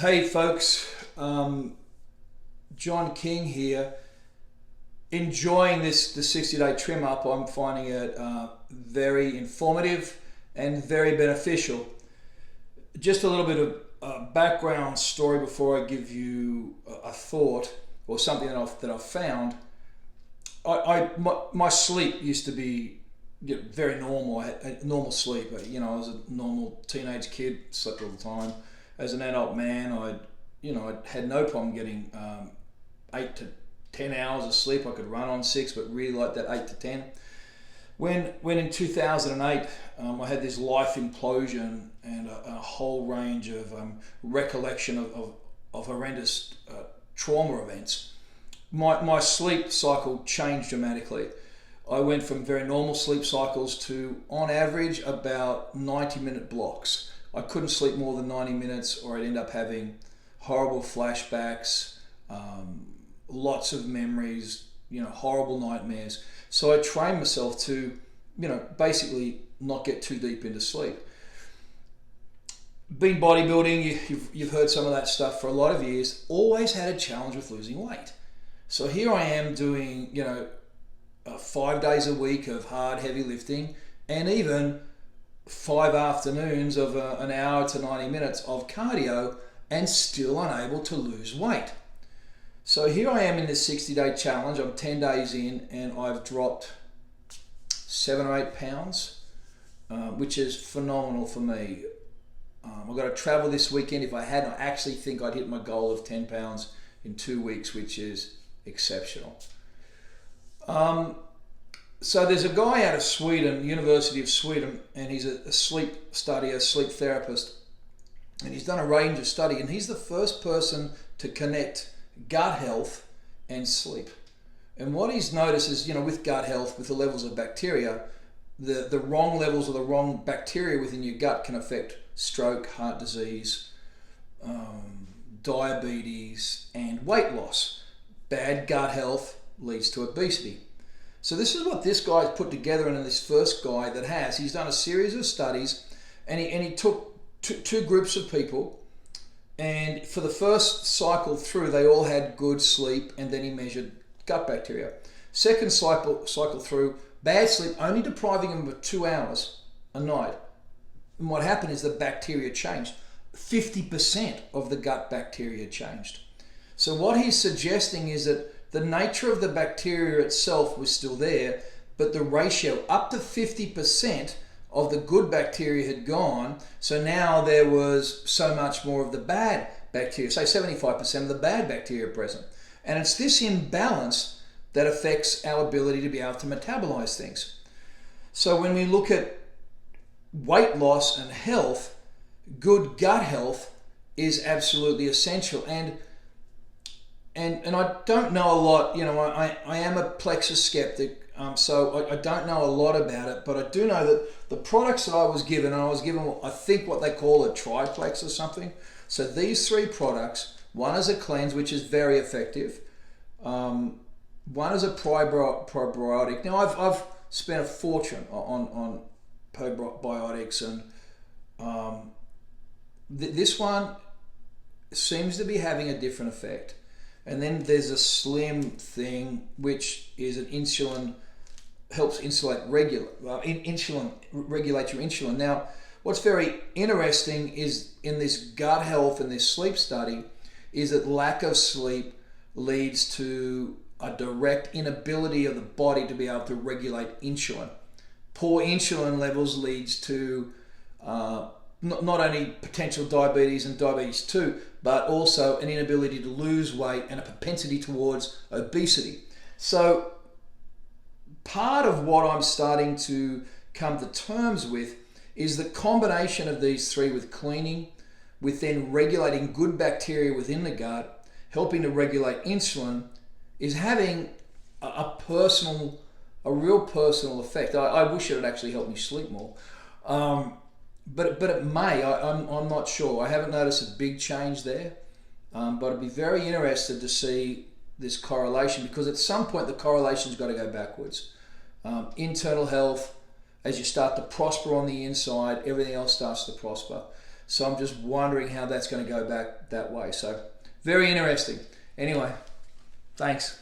Hey folks, John King here. Enjoying this the 60-day trim up. I'm finding it very informative and very beneficial. Just a little bit of background story before I give you a thought or something that I've found. My sleep used to be very normal. I had normal sleep. I was a normal teenage kid, slept all the time. As an adult man, I had no problem getting 8 to 10 hours of sleep. I could run on 6, but really like that 8 to 10. When in 2008, I had this life implosion and a whole range of recollection of horrendous trauma events. My sleep cycle changed dramatically. I went from very normal sleep cycles to, on average, about 90-minute blocks. I couldn't sleep more than 90 minutes or I'd end up having horrible flashbacks, lots of memories, horrible nightmares. So I trained myself to, basically not get too deep into sleep. Been bodybuilding, you've heard some of that stuff for a lot of years, always had a challenge with losing weight. So here I am doing, 5 days a week of hard, heavy lifting, and even 5 afternoons of an hour to 90 minutes of cardio, and still unable to lose weight. So here I am in this 60-day challenge. I'm 10 days in and I've dropped 7 or 8 pounds, which is phenomenal for me. I've got to travel this weekend. If I hadn't, I actually think I'd hit my goal of 10 pounds in 2 weeks, which is exceptional. So there's a guy out of Sweden, University of Sweden, and he's a sleep therapist, and he's done a range of study, and he's the first person to connect gut health and sleep. And what he's noticed is, with gut health, with the levels of bacteria, the wrong levels of the wrong bacteria within your gut can affect stroke, heart disease, diabetes, and weight loss. Bad gut health leads to obesity. So this is what this guy's put together, and this first guy he's done a series of studies, and he took two groups of people, and for the first cycle through, they all had good sleep, and then he measured gut bacteria. Second cycle through, bad sleep, only depriving them of 2 hours a night. And what happened is the bacteria changed. 50% of the gut bacteria changed. So what he's suggesting is that the nature of the bacteria itself was still there, but the ratio up to 50% of the good bacteria had gone. So now there was so much more of the bad bacteria, say 75% of the bad bacteria present. And it's this imbalance that affects our ability to be able to metabolize things. So when we look at weight loss and health, good gut health is absolutely essential. And I don't know a lot, I am a plexus skeptic, so I don't know a lot about it, but I do know that the products that I was given, I think what they call a triplex or something. So these 3 products, one is a cleanse, which is very effective. One is a probiotic. Now I've spent a fortune on probiotics, and this one seems to be having a different effect. And then there's a slim thing, which is an insulin, helps regulate your insulin. Now, what's very interesting is in this gut health and this sleep study is that lack of sleep leads to a direct inability of the body to be able to regulate insulin. Poor insulin levels leads to not only potential diabetes and diabetes 2, but also an inability to lose weight and a propensity towards obesity. So part of what I'm starting to come to terms with is the combination of these 3 with cleaning, with then regulating good bacteria within the gut, helping to regulate insulin, is having a real personal effect. I wish it would actually help me sleep more. But it may, I'm not sure. I haven't noticed a big change there, but I'd be very interested to see this correlation, because at some point the correlation's got to go backwards. Internal health, as you start to prosper on the inside, everything else starts to prosper. So I'm just wondering how that's going to go back that way. So very interesting. Anyway, thanks.